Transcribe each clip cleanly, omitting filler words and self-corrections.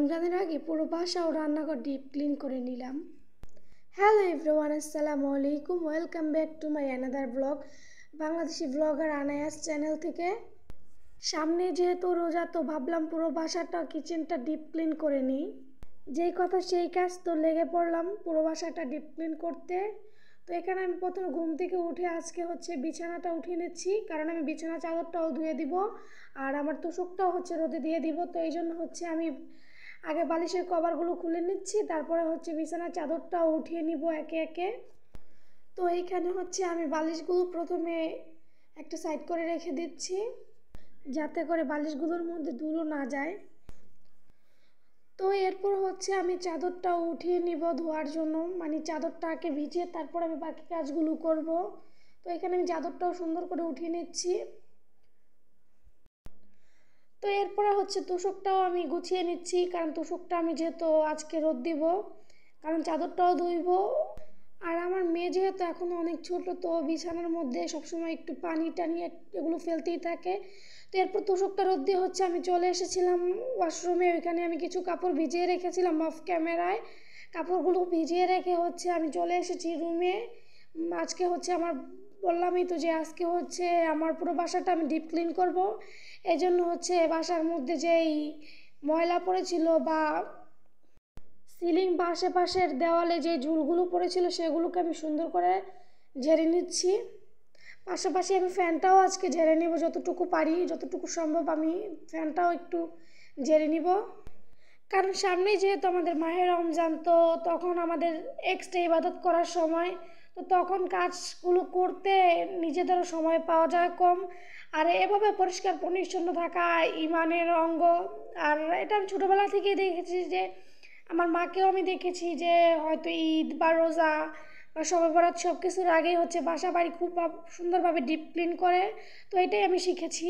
রমজানের আগে পুরো বাসা ও রান্নাঘর ডিপ ক্লিন করে নিলাম। হ্যালো এভরিওয়ান, আসসালামু আলাইকুম। Welcome back to my another blog Bangladeshi blogger Anayas channel থেকে। সামনে যেহেতু রোজা, তো ভাবলাম পুরো বাসাটা কিচেনটা ডিপ ক্লিন করে নিই। যেই কথা সেই কাজ, তো লেগে পড়লাম পুরো বাসাটা ডিপ ক্লিন করতে। তো এখানে আমি প্রথমে ঘুম থেকে উঠে আজকে বিছানাটা উঠিয়ে নিচ্ছি, কারণ আমি বিছানা চাদরটাও ধুয়ে দিব আর আমার তোশকটাও রোদে দিয়ে দিব। তো এই জন্য আমি আগে বালিশের কভারগুলো খুলে নিচ্ছি, তারপরে বিছানার চাদরটাও উঠিয়ে নিব একে একে। তো এইখানে আমি বালিশগুলো প্রথমে একটা সাইড করে রেখে দিচ্ছি, যাতে করে বালিশগুলোর মধ্যে ধুলো না যায়। তো এরপর আমি চাদরটাও উঠিয়ে নিব ধোয়ার জন্য, মানে চাদরটাকে ভিজিয়ে তারপর আমি বাকি কাজগুলো করব। তো এখানে আমি চাদরটাও সুন্দর করে উঠিয়ে নিচ্ছি। তো এরপরে তোশকটাও আমি গুছিয়ে নিচ্ছি, কারণ তোশকটা আমি যেহেতু আজকে রোদ দিব, কারণ চাদরটাও ধুইব। আর আমার মেয়ে যেহেতু এখনও অনেক ছোট, তো বিছানার মধ্যে সবসময় একটু পানি টানি এগুলো ফেলতেই থাকে। তো এরপর তোশকটা রোদ দিয়ে আমি চলে এসেছিলাম ওয়াশরুমে। ওইখানে আমি কিছু কাপড় ভিজিয়ে রেখেছিলাম অফ ক্যামেরায়। কাপড়গুলো ভিজিয়ে রেখে আমি চলে এসেছি রুমে। আজকে আমার বললামই তো যে আজকে আমার পুরো বাসাটা আমি ডিপ ক্লিন করব। এই জন্য বাসার মধ্যে যেই ময়লা পড়েছিল বা সিলিং বা আশেপাশের দেওয়ালে যে ঝুলগুলো পড়েছিল সেগুলোকে আমি সুন্দর করে ঝেড়ে নিচ্ছি। পাশাপাশি আমি ফ্যানটাও আজকে ঝেড়ে নিব, যতটুকু পারি, যতটুকু সম্ভব আমি ফ্যানটাও একটু ঝেড়ে নিব। কারণ সামনেই যেহেতু আমাদের মাহে রমজান, তো তখন আমাদের এক্সট্রা ইবাদত করার সময়, তো তখন কাজগুলো করতে নিজেদেরও সময় পাওয়া যায় কম। আর এভাবে পরিষ্কার পরিচ্ছন্ন থাকা ইমানের অঙ্গ। আর এটা আমি ছোটোবেলা থেকেই দেখেছি যে আমার মাকেও আমি দেখেছি যে হয়তো ঈদ বা রোজা বা শবে বরাত সব কিছুর আগেই বাসা বাড়ি খুব সুন্দরভাবে ডিপ ক্লিন করে। তো এটাই আমি শিখেছি।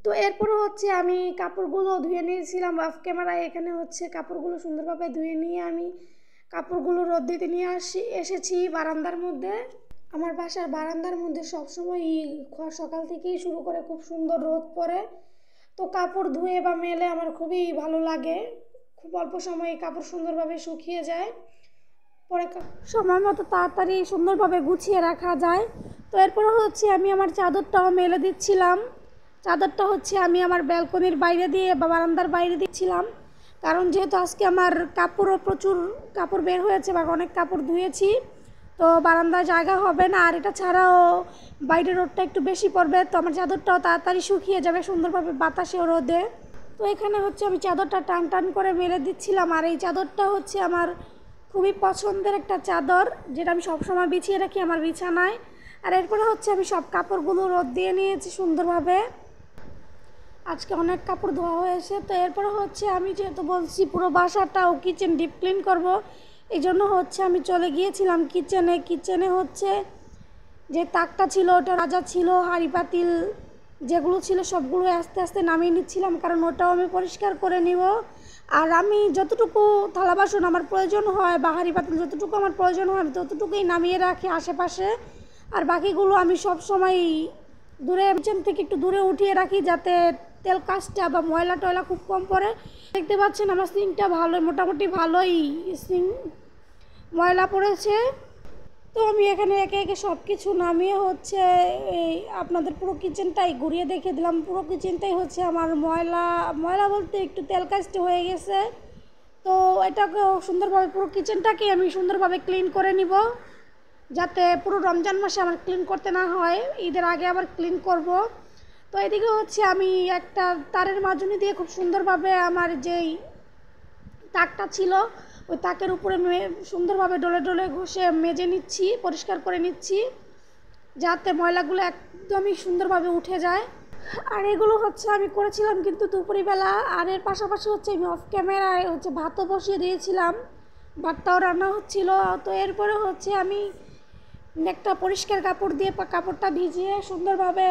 তো এরপরও আমি কাপড়গুলো ধুয়ে নিয়েছিলাম অফ ক্যামেরায়। এখানে কাপড়গুলো সুন্দরভাবে ধুয়ে নিয়ে আমি কাপড়গুলো রোদ দিতে নিয়ে এসেছি বারান্দার মধ্যে। আমার বাসার বারান্দার মধ্যে সবসময় সকাল থেকেই শুরু করে খুব সুন্দর রোদ পড়ে। তো কাপড় ধুয়ে বা মেলে আমার খুবই ভালো লাগে। খুব অল্প সময়ে কাপড় সুন্দরভাবে শুকিয়ে যায়, পরে সময় মতো তাড়াতাড়ি সুন্দরভাবে গুছিয়ে রাখা যায়। তো এরপরে আমি আমার চাদরটাও মেলে দিচ্ছিলাম। চাদরটা আমি আমার ব্যালকনির বাইরে দিয়ে বা বারান্দার বাইরে দিচ্ছিলাম, কারণ যেহেতু আজকে আমার প্রচুর কাপড় বের হয়েছে বা অনেক কাপড় ধুয়েছি, তো বারান্দায় জায়গা হবে না। আর এটা ছাড়াও বাইরের রোদটা একটু বেশি পড়বে, তো আমার চাদরটাও তাড়াতাড়ি শুকিয়ে যাবে সুন্দরভাবে বাতাসে রোদে। তো এখানে আমি চাদরটা টান টান করে মেলে দিচ্ছিলাম। আর এই চাদরটা আমার খুবই পছন্দের একটা চাদর, যেটা আমি সবসময় বিছিয়ে রাখি আমার বিছানায়। আর এরপরে আমি সব কাপড়গুলো রোদ দিয়ে নিয়েছি সুন্দরভাবে। আজকে অনেক কাপড় ধোয়া হয়েছে। তো এরপরে আমি যেহেতু বলছি পুরো বাসাটা ও কিচেন ডিপ ক্লিন করব, এই জন্য আমি চলে গিয়েছিলাম কিচেনে। যে তাকটা ছিল ওটা রাজা ছিল, হাঁড়ি পাতিল যেগুলো ছিল সবগুলো আস্তে আস্তে নামিয়ে নিচ্ছিলাম, কারণ ওটাও আমি পরিষ্কার করে নিব। আর আমি যতটুকু থালা বাসন আমার প্রয়োজন হয় বা হাঁড়ি পাতিল যতটুকু আমার প্রয়োজন হয় আমি ততটুকুই নামিয়ে রাখি আশেপাশে। আর বাকিগুলো আমি সব সময় দূরে কিচেন থেকে একটু দূরে উঠিয়ে রাখি, যাতে তেল কাজটা বা ময়লা টয়লা খুব কম পড়ে। দেখতে পাচ্ছেন আমার সিঙ্কটা মোটামুটি ভালোই ময়লা পড়েছে। তো আমি এখানে একে একে সব কিছু নামিয়ে এই আপনাদের পুরো কিচেনটাই ঘুরিয়ে দেখে দিলাম। পুরো কিচেনটাই আমার ময়লা বলতে একটু তেল কাজটা হয়ে গেছে। তো এটাকে সুন্দরভাবে পুরো কিচেনটাকে আমি সুন্দরভাবে ক্লিন করে নিব, যাতে পুরো রমজান মাসে আমার ক্লিন করতে না হয়, ঈদের আগে আবার ক্লিন করব। তো এদিকে আমি একটা তারের মাজনি দিয়ে খুব সুন্দরভাবে আমার যেই তাকটা ছিল ওই তাকের উপরে সুন্দরভাবে ডলে ডলে ঘষে মেজে নিচ্ছি, পরিষ্কার করে নিচ্ছি, যাতে ময়লাগুলো একদমই সুন্দরভাবে উঠে যায়। আর এগুলো আমি করেছিলাম কিন্তু দুপুরবেলা। আর এর পাশাপাশি আমি অফ ক্যামেরায় ভাতও বসিয়ে দিয়েছিলাম, ভাতটাও রান্না হচ্ছিল। তো এরপরে আমি একটা পরিষ্কার কাপড় দিয়ে কাপড়টা ভিজিয়ে সুন্দরভাবে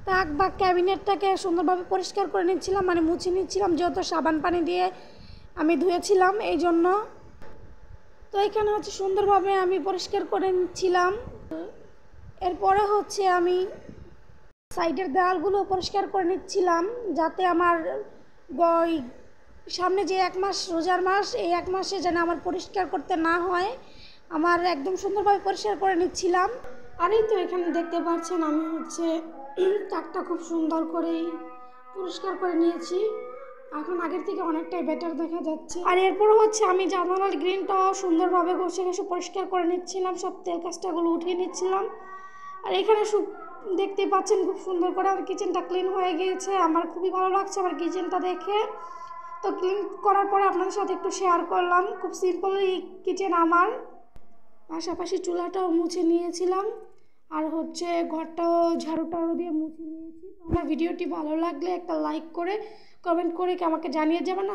তাক বা ক্যাবিনেটটাকে সুন্দরভাবে পরিষ্কার করে নিচ্ছিলাম, মানে মুছে নিচ্ছিলাম, যেহেতু সাবান পানি দিয়ে আমি ধুয়েছিলাম এই জন্য। তো এখানে সুন্দরভাবে আমি পরিষ্কার করে নিচ্ছিলাম। এরপরে আমি সাইডের দেওয়ালগুলো পরিষ্কার করে নিচ্ছিলাম, যাতে আমার সামনে যে 1 মাস রোজার মাস, এই 1 মাসে যেন আমার পরিষ্কার করতে না হয়, আমার একদম সুন্দরভাবে পরিষ্কার করে নিচ্ছিলাম। আর এই তো এখানে দেখতে পাচ্ছেন আমি তাকটা খুব সুন্দর করেই পরিষ্কার করে নিয়েছি। এখন আগের থেকে অনেকটাই বেটার দেখা যাচ্ছে। আর এরপর আমি জানালার গ্রিনটাও সুন্দরভাবে ঘষে ঘষে পরিষ্কার করে নিচ্ছিলাম, সব তেল কাজটাগুলো উঠিয়ে নিচ্ছিলাম। আর এখানে দেখতে পাচ্ছেন খুব সুন্দর করে আমার কিচেনটা ক্লিন হয়ে গিয়েছে। আমার খুবই ভালো লাগছে আমার কিচেনটা দেখে। তো ক্লিন করার পরে আপনাদের সাথে একটু শেয়ার করলাম। খুব সিম্পল এই কিচেন আমার। পাশাপাশি চুলাটাও মুছে নিয়েছিলাম, আর ঘরটাও ঝাড়ু টাড়ু দিয়ে মুছে নিয়েছি। আমার ভিডিওটি ভালো লাগলে একটা লাইক করে কমেন্ট করে আমাকে জানিয়ে যাবেন।